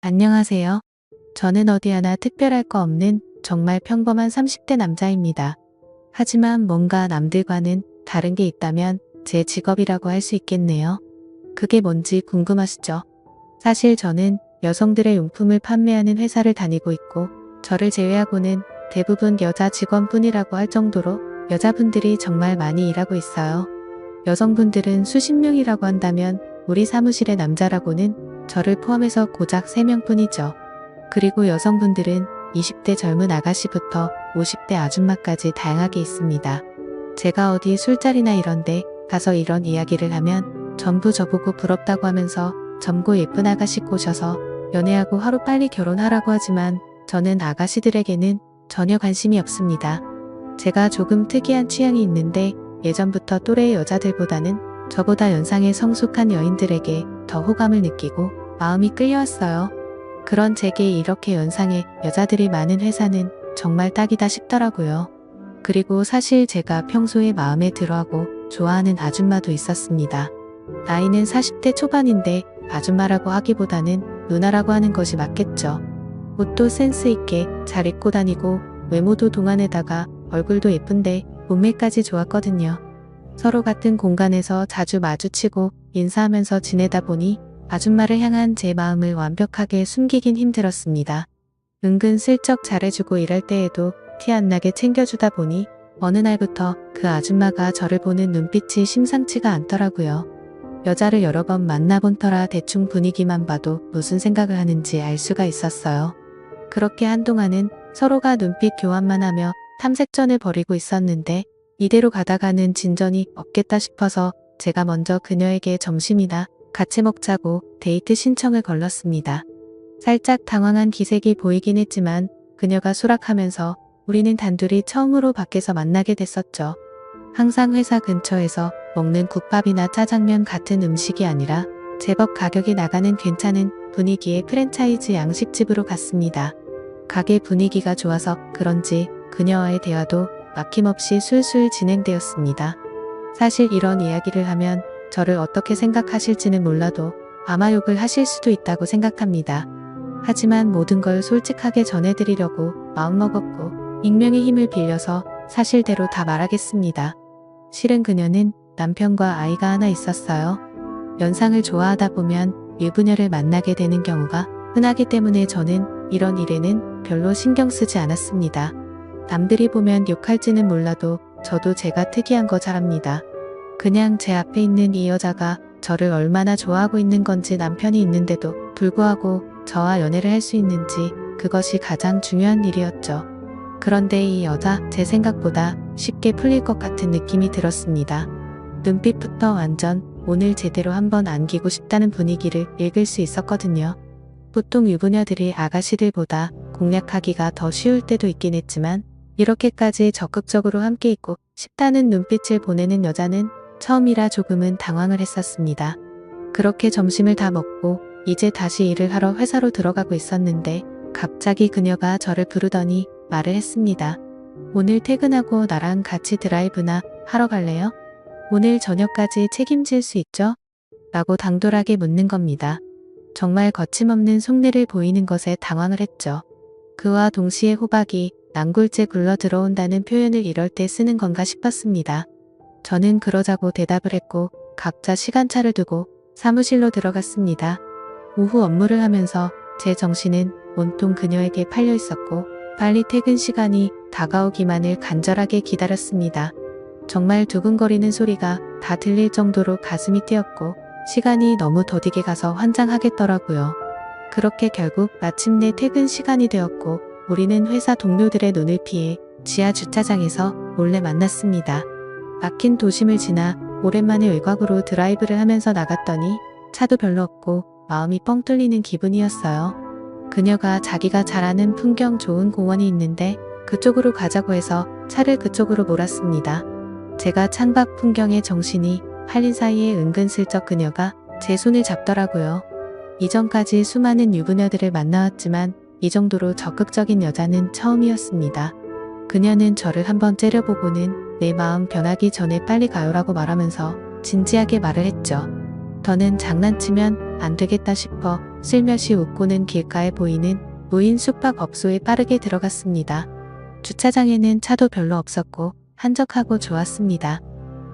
안녕하세요. 저는 어디 하나 특별할 거 없는 정말 평범한 30대 남자입니다. 하지만 뭔가 남들과는 다른 게 있다면 제 직업이라고 할 수 있겠네요. 그게 뭔지 궁금하시죠? 사실 저는 여성들의 용품을 판매하는 회사를 다니고 있고, 저를 제외하고는 대부분 여자 직원뿐이라고 할 정도로 여자분들이 정말 많이 일하고 있어요. 여성분들은 수십 명이라고 한다면 우리 사무실의 남자라고는 저를 포함해서 고작 3명뿐이죠. 그리고 여성분들은 20대 젊은 아가씨부터 50대 아줌마까지 다양하게 있습니다. 제가 어디 술자리나 이런데 가서 이런 이야기를 하면 전부 저보고 부럽다고 하면서 젊고 예쁜 아가씨 꼬셔서 연애하고 하루빨리 결혼하라고 하지만 저는 아가씨들에게는 전혀 관심이 없습니다. 제가 조금 특이한 취향이 있는데 예전부터 또래의 여자들보다는 저보다 연상의 성숙한 여인들에게 더 호감을 느끼고 마음이 끌려왔어요. 그런 제게 이렇게 연상의 여자들이 많은 회사는 정말 딱이다 싶더라고요. 그리고 사실 제가 평소에 마음에 들어하고 좋아하는 아줌마도 있었습니다. 나이는 40대 초반인데 아줌마라고 하기보다는 누나라고 하는 것이 맞겠죠. 옷도 센스 있게 잘 입고 다니고 외모도 동안에다가 얼굴도 예쁜데 몸매까지 좋았거든요. 서로 같은 공간에서 자주 마주치고 인사하면서 지내다 보니 아줌마를 향한 제 마음을 완벽하게 숨기긴 힘들었습니다. 은근슬쩍 잘해주고 일할 때에도 티 안 나게 챙겨주다 보니 어느 날부터 그 아줌마가 저를 보는 눈빛이 심상치가 않더라고요. 여자를 여러 번 만나본 터라 대충 분위기만 봐도 무슨 생각을 하는지 알 수가 있었어요. 그렇게 한동안은 서로가 눈빛 교환만 하며 탐색전을 벌이고 있었는데 이대로 가다가는 진전이 없겠다 싶어서 제가 먼저 그녀에게 점심이나 같이 먹자고 데이트 신청을 걸렀습니다. 살짝 당황한 기색이 보이긴 했지만 그녀가 수락하면서 우리는 단둘이 처음으로 밖에서 만나게 됐었죠. 항상 회사 근처에서 먹는 국밥이나 짜장면 같은 음식이 아니라 제법 가격이 나가는 괜찮은 분위기의 프랜차이즈 양식집으로 갔습니다. 가게 분위기가 좋아서 그런지 그녀와의 대화도 막힘없이 술술 진행되었습니다. 사실 이런 이야기를 하면 저를 어떻게 생각하실지는 몰라도 아마 욕을 하실 수도 있다고 생각합니다. 하지만 모든 걸 솔직하게 전해드리려고 마음먹었고 익명의 힘을 빌려서 사실대로 다 말하겠습니다. 실은 그녀는 남편과 아이가 하나 있었어요. 연상을 좋아하다 보면 유부녀를 만나게 되는 경우가 흔하기 때문에 저는 이런 일에는 별로 신경 쓰지 않았습니다. 남들이 보면 욕할지는 몰라도 저도 제가 특이한 거 잘합니다. 그냥 제 앞에 있는 이 여자가 저를 얼마나 좋아하고 있는 건지 남편이 있는데도 불구하고 저와 연애를 할 수 있는지 그것이 가장 중요한 일이었죠. 그런데 이 여자 제 생각보다 쉽게 풀릴 것 같은 느낌이 들었습니다. 눈빛부터 완전 오늘 제대로 한번 안기고 싶다는 분위기를 읽을 수 있었거든요. 보통 유부녀들이 아가씨들보다 공략하기가 더 쉬울 때도 있긴 했지만 이렇게까지 적극적으로 함께 있고 싶다는 눈빛을 보내는 여자는 처음이라 조금은 당황을 했었습니다. 그렇게 점심을 다 먹고 이제 다시 일을 하러 회사로 들어가고 있었는데 갑자기 그녀가 저를 부르더니 말을 했습니다. 오늘 퇴근하고 나랑 같이 드라이브나 하러 갈래요? 오늘 저녁까지 책임질 수 있죠? 라고 당돌하게 묻는 겁니다. 정말 거침없는 속내를 보이는 것에 당황을 했죠. 그와 동시에 호박이 난골째 굴러 들어온다는 표현을 이럴 때 쓰는 건가 싶었습니다. 저는 그러자고 대답을 했고 각자 시간차를 두고 사무실로 들어갔습니다. 오후 업무를 하면서 제 정신은 온통 그녀에게 팔려 있었고 빨리 퇴근 시간이 다가오기만을 간절하게 기다렸습니다. 정말 두근거리는 소리가 다 들릴 정도로 가슴이 뛰었고 시간이 너무 더디게 가서 환장하겠더라고요. 그렇게 결국 마침내 퇴근 시간이 되었고 우리는 회사 동료들의 눈을 피해 지하 주차장에서 몰래 만났습니다. 막힌 도심을 지나 오랜만에 외곽으로 드라이브를 하면서 나갔더니 차도 별로 없고 마음이 뻥 뚫리는 기분이었어요. 그녀가 자기가 잘 아는 풍경 좋은 공원이 있는데 그쪽으로 가자고 해서 차를 그쪽으로 몰았습니다. 제가 창밖 풍경에 정신이 팔린 사이에 은근슬쩍 그녀가 제 손을 잡더라고요. 이전까지 수많은 유부녀들을 만나왔지만 이 정도로 적극적인 여자는 처음이었습니다. 그녀는 저를 한번 째려보고는 내 마음 변하기 전에 빨리 가요라고 말하면서 진지하게 말을 했죠. 더는 장난치면 안 되겠다 싶어 슬며시 웃고는 길가에 보이는 무인 숙박업소에 빠르게 들어갔습니다. 주차장에는 차도 별로 없었고 한적하고 좋았습니다.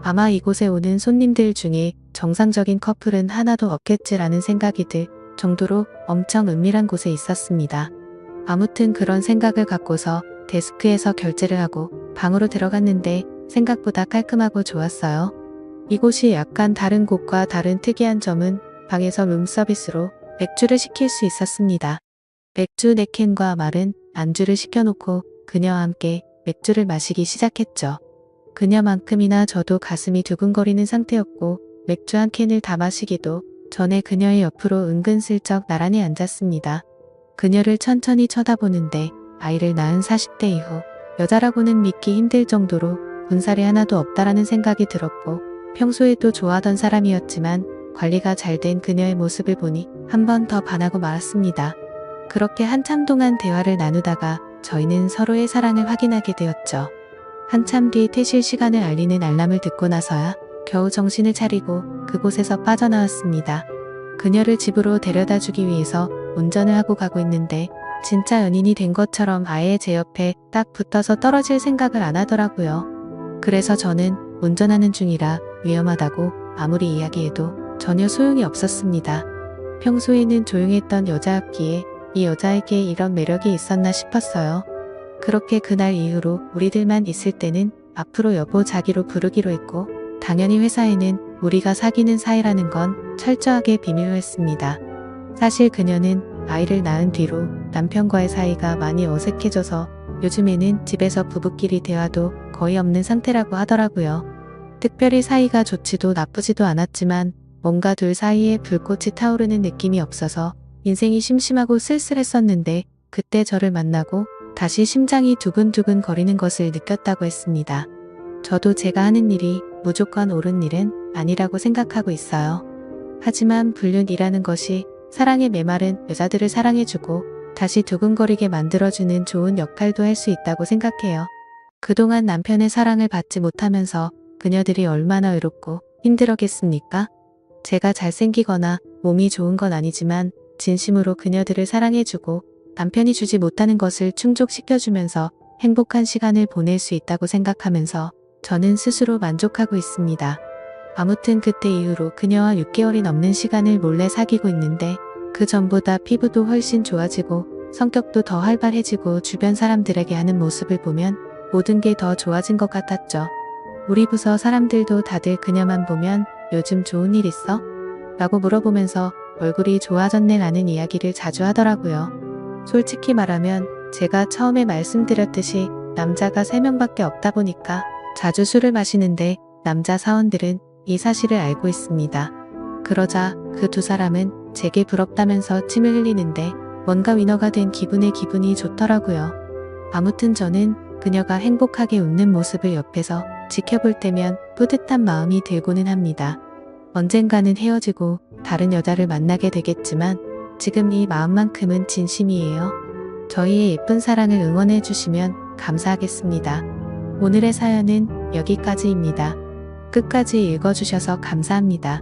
아마 이곳에 오는 손님들 중에 정상적인 커플은 하나도 없겠지라는 생각이 들 정도로 엄청 은밀한 곳에 있었습니다. 아무튼 그런 생각을 갖고서 데스크에서 결제를 하고 방으로 들어갔는데 생각보다 깔끔하고 좋았어요. 이곳이 약간 다른 곳과 다른 특이한 점은 방에서 룸서비스로 맥주를 시킬 수 있었습니다. 맥주 4캔과 마른 안주를 시켜놓고 그녀와 함께 맥주를 마시기 시작했죠. 그녀만큼이나 저도 가슴이 두근거리는 상태였고 맥주 한 캔을 다 마시기도 전에 그녀의 옆으로 은근슬쩍 나란히 앉았습니다. 그녀를 천천히 쳐다보는데 아이를 낳은 40대 이후 여자라고는 믿기 힘들 정도로 군살이 하나도 없다라는 생각이 들었고 평소에도 좋아하던 사람이었지만 관리가 잘 된 그녀의 모습을 보니 한 번 더 반하고 말았습니다. 그렇게 한참 동안 대화를 나누다가 저희는 서로의 사랑을 확인하게 되었죠. 한참 뒤 퇴실 시간을 알리는 알람을 듣고 나서야 겨우 정신을 차리고 그곳에서 빠져나왔습니다. 그녀를 집으로 데려다 주기 위해서 운전을 하고 가고 있는데 진짜 연인이 된 것처럼 아예 제 옆에 딱 붙어서 떨어질 생각을 안 하더라고요. 그래서 저는 운전하는 중이라 위험하다고 아무리 이야기해도 전혀 소용이 없었습니다. 평소에는 조용했던 여자였기에 이 여자에게 이런 매력이 있었나 싶었어요. 그렇게 그날 이후로 우리들만 있을 때는 앞으로 여보 자기로 부르기로 했고 당연히 회사에는 우리가 사귀는 사이라는 건 철저하게 비밀로 했습니다. 사실 그녀는 아이를 낳은 뒤로 남편과의 사이가 많이 어색해져서 요즘에는 집에서 부부끼리 대화도 거의 없는 상태라고 하더라고요. 특별히 사이가 좋지도 나쁘지도 않았지만 뭔가 둘 사이에 불꽃이 타오르는 느낌이 없어서 인생이 심심하고 쓸쓸했었는데 그때 저를 만나고 다시 심장이 두근두근 거리는 것을 느꼈다고 했습니다. 저도 제가 하는 일이 무조건 옳은 일은 아니라고 생각하고 있어요. 하지만 불륜이라는 것이 사랑의 메마른 여자들을 사랑해주고 다시 두근거리게 만들어주는 좋은 역할도 할 수 있다고 생각해요. 그동안 남편의 사랑을 받지 못하면서 그녀들이 얼마나 외롭고 힘들었겠습니까? 제가 잘생기거나 몸이 좋은 건 아니지만 진심으로 그녀들을 사랑해주고 남편이 주지 못하는 것을 충족시켜주면서 행복한 시간을 보낼 수 있다고 생각하면서 저는 스스로 만족하고 있습니다. 아무튼 그때 이후로 그녀와 6개월이 넘는 시간을 몰래 사귀고 있는데 그 전보다 피부도 훨씬 좋아지고 성격도 더 활발해지고 주변 사람들에게 하는 모습을 보면 모든 게 더 좋아진 것 같았죠. 우리 부서 사람들도 다들 그녀만 보면 요즘 좋은 일 있어? 라고 물어보면서 얼굴이 좋아졌네 라는 이야기를 자주 하더라고요. 솔직히 말하면 제가 처음에 말씀드렸듯이 남자가 3명밖에 없다 보니까 자주 술을 마시는데 남자 사원들은 이 사실을 알고 있습니다. 그러자 그 2사람은 제게 부럽다면서 침을 흘리는데 뭔가 위너가 된 기분이 좋더라고요. 아무튼 저는 그녀가 행복하게 웃는 모습을 옆에서 지켜볼 때면 뿌듯한 마음이 들고는 합니다. 언젠가는 헤어지고 다른 여자를 만나게 되겠지만 지금 이 마음만큼은 진심이에요. 저희의 예쁜 사랑을 응원해 주시면 감사하겠습니다. 오늘의 사연은 여기까지입니다. 끝까지 읽어주셔서 감사합니다.